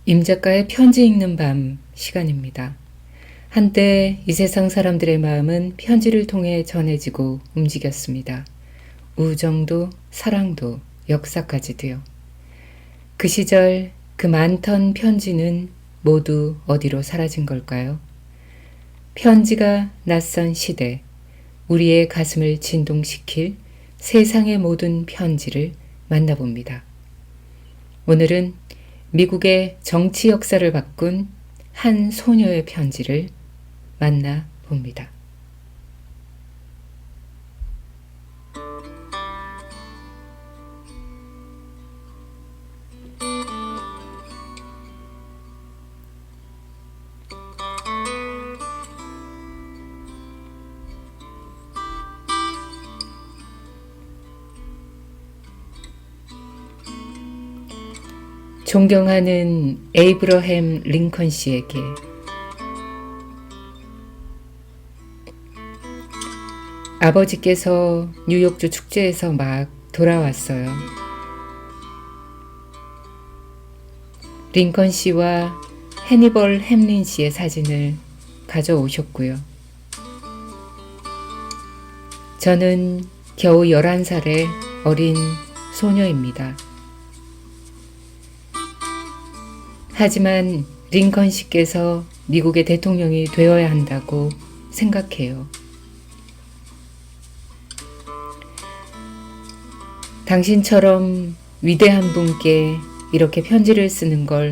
임 작가의 편지 읽는 밤 시간입니다. 한때 이 세상 사람들의 마음은 편지를 통해 전해지고 움직였습니다. 우정도 사랑도 역사까지도요. 그 시절 그 많던 편지는 모두 어디로 사라진 걸까요? 편지가 낯선 시대, 우리의 가슴을 진동시킬 세상의 모든 편지를 만나봅니다. 오늘은 미국의 정치 역사를 바꾼 한 소녀의 편지를 만나봅니다. 존경하는 에이브러햄 링컨 씨에게 아버지께서 뉴욕주 축제에서 막 돌아왔어요. 링컨 씨와 해니벌 햄린 씨의 사진을 가져오셨고요. 저는 겨우 11살의 어린 소녀입니다. 하지만 링컨 씨께서 미국의 대통령이 되어야 한다고 생각해요. 당신처럼 위대한 분께 이렇게 편지를 쓰는 걸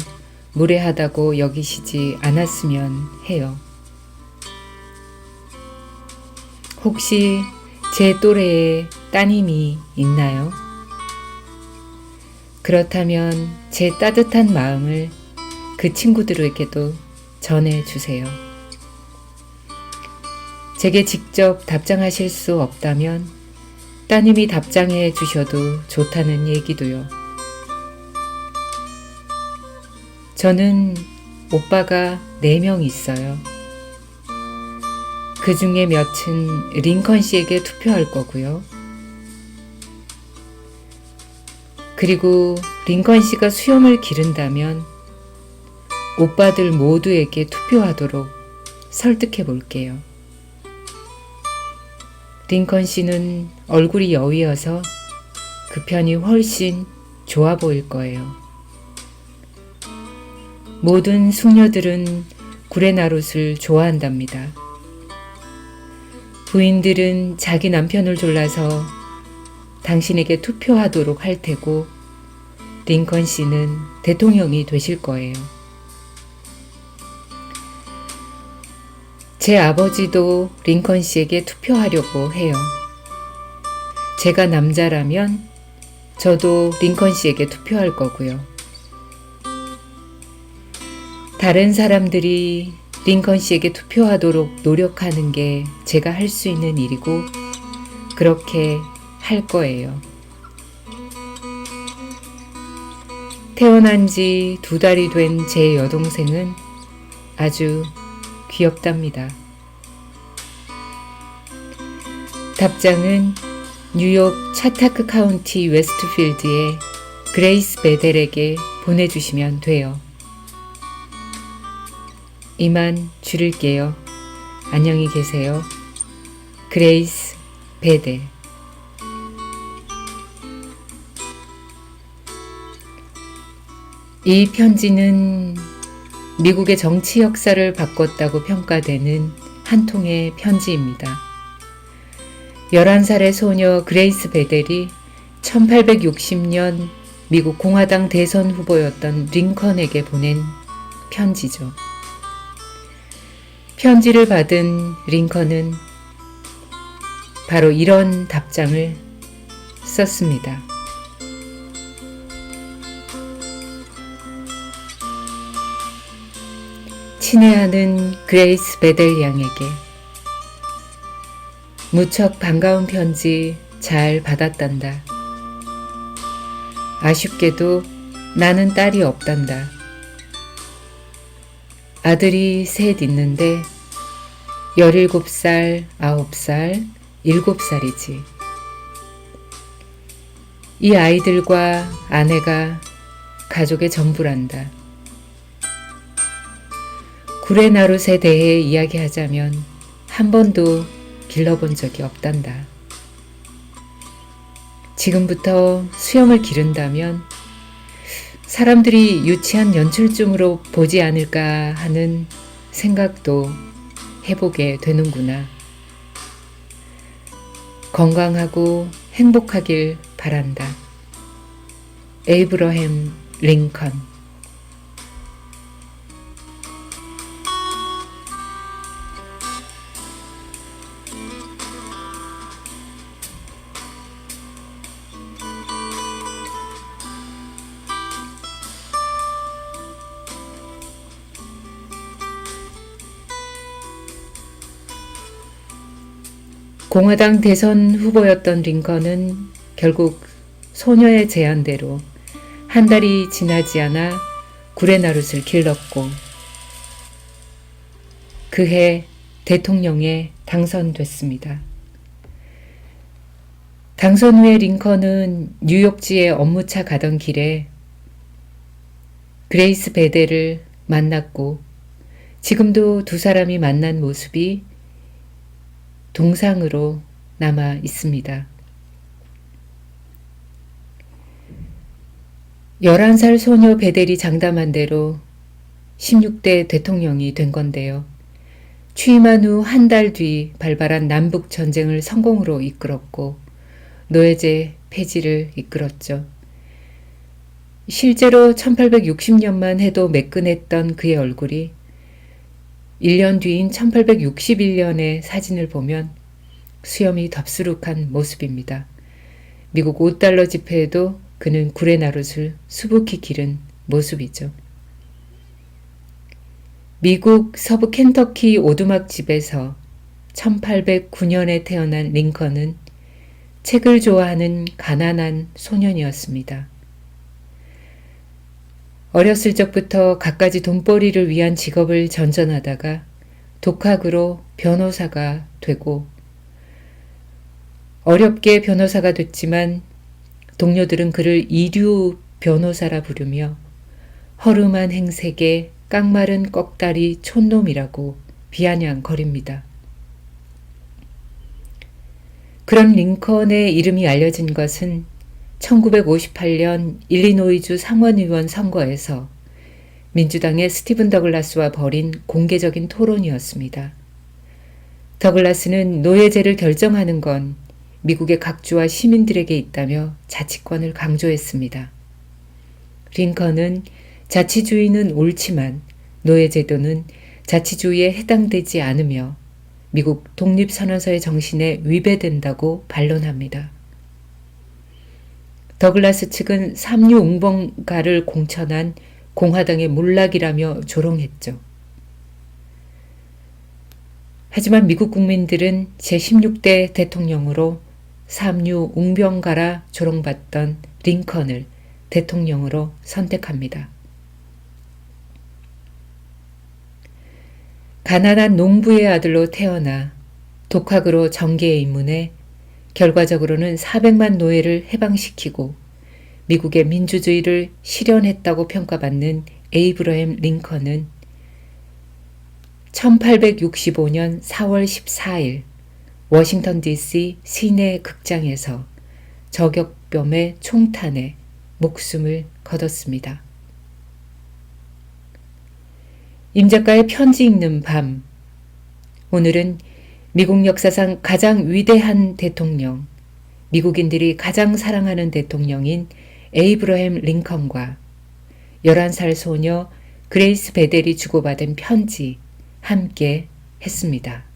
무례하다고 여기시지 않았으면 해요. 혹시 제 또래에 따님이 있나요? 그렇다면 제 따뜻한 마음을 그 친구들에게도 전해주세요. 제게 직접 답장하실 수 없다면 따님이 답장해 주셔도 좋다는 얘기도요. 저는 오빠가 4명 있어요. 그 중에 몇은 링컨 씨에게 투표할 거고요. 그리고 링컨 씨가 수염을 기른다면 오빠들 모두에게 투표하도록 설득해 볼게요. 링컨 씨는 얼굴이 여위여서 그 편이 훨씬 좋아 보일 거예요. 모든 숙녀들은 구레나룻을 좋아한답니다. 부인들은 자기 남편을 졸라서 당신에게 투표하도록 할 테고 링컨 씨는 대통령이 되실 거예요. 제 아버지도 링컨 씨에게 투표하려고 해요. 제가 남자라면 저도 링컨 씨에게 투표할 거고요. 다른 사람들이 링컨 씨에게 투표하도록 노력하는 게 제가 할 수 있는 일이고 그렇게 할 거예요. 태어난 지 2달이 된 제 여동생은 아주 귀엽답니다. 답장은 뉴욕 차타크 카운티 웨스트필드의 그레이스 베델에게 보내주시면 돼요. 이만 줄일게요. 안녕히 계세요. 그레이스 베델. 이 편지는 미국의 정치 역사를 바꿨다고 평가되는 한 통의 편지입니다. 11살의 소녀 그레이스 베델이 1860년 미국 공화당 대선 후보였던 링컨에게 보낸 편지죠. 편지를 받은 링컨은 바로 이런 답장을 썼습니다. 친애하는 그레이스 베델 양에게 무척 반가운 편지 잘 받았단다. 아쉽게도 나는 딸이 없단다. 아들이 셋 있는데 17살, 9살, 7살이지. 이 아이들과 아내가 가족의 전부란다. 구레나룻에 대해 이야기하자면 한 번도 길러본 적이 없단다. 지금부터 수염을 기른다면 사람들이 유치한 연출중으로 보지 않을까 하는 생각도 해보게 되는구나. 건강하고 행복하길 바란다. 에이브러햄 링컨. 공화당 대선 후보였던 링컨은 결국 소녀의 제안대로 한 달이 지나지 않아 구레나룻을 길렀고 그해 대통령에 당선됐습니다. 당선 후에 링컨은 뉴욕지에 업무차 가던 길에 그레이스 베델을 만났고 지금도 두 사람이 만난 모습이 동상으로 남아 있습니다. 11살 소녀 베델이 장담한 대로 16대 대통령이 된 건데요. 취임한 후 한 달 뒤 발발한 남북 전쟁을 성공으로 이끌었고 노예제 폐지를 이끌었죠. 실제로 1860년만 해도 매끈했던 그의 얼굴이 1년 뒤인 1861년의 사진을 보면 수염이 덥수룩한 모습입니다. 미국 5달러 지폐에도 그는 구레나룻을 수북히 기른 모습이죠. 미국 서부 켄터키 오두막 집에서 1809년에 태어난 링컨은 책을 좋아하는 가난한 소년이었습니다. 어렸을 적부터 갖가지 돈벌이를 위한 직업을 전전하다가 독학으로 변호사가 되고 어렵게 변호사가 됐지만 동료들은 그를 이류 변호사라 부르며 허름한 행색에 깡마른 꺽다리 촌놈이라고 비아냥거립니다. 그런 링컨의 이름이 알려진 것은 1958년 일리노이주 상원의원 선거에서 민주당의 스티븐 더글라스와 벌인 공개적인 토론이었습니다. 더글라스는 노예제를 결정하는 건 미국의 각주와 시민들에게 있다며 자치권을 강조했습니다. 링컨은 자치주의는 옳지만 노예제도는 자치주의에 해당되지 않으며 미국 독립선언서의 정신에 위배된다고 반론합니다. 더글라스 측은 삼류 웅범가를 공천한 공화당의 몰락이라며 조롱했죠. 하지만 미국 국민들은 제16대 대통령으로 삼류 웅병가라 조롱받던 링컨을 대통령으로 선택합니다. 가난한 농부의 아들로 태어나 독학으로 정계에 입문해 결과적으로는 400만 노예를 해방시키고 미국의 민주주의를 실현했다고 평가받는 에이브러햄 링컨은 1865년 4월 14일 워싱턴 DC 시내 극장에서 저격병의 총탄에 목숨을 거뒀습니다. 임 작가의 편지 읽는 밤. 오늘은 미국 역사상 가장 위대한 대통령, 미국인들이 가장 사랑하는 대통령인 에이브러햄 링컨과 11살 소녀 그레이스 베델이 주고받은 편지 함께 했습니다.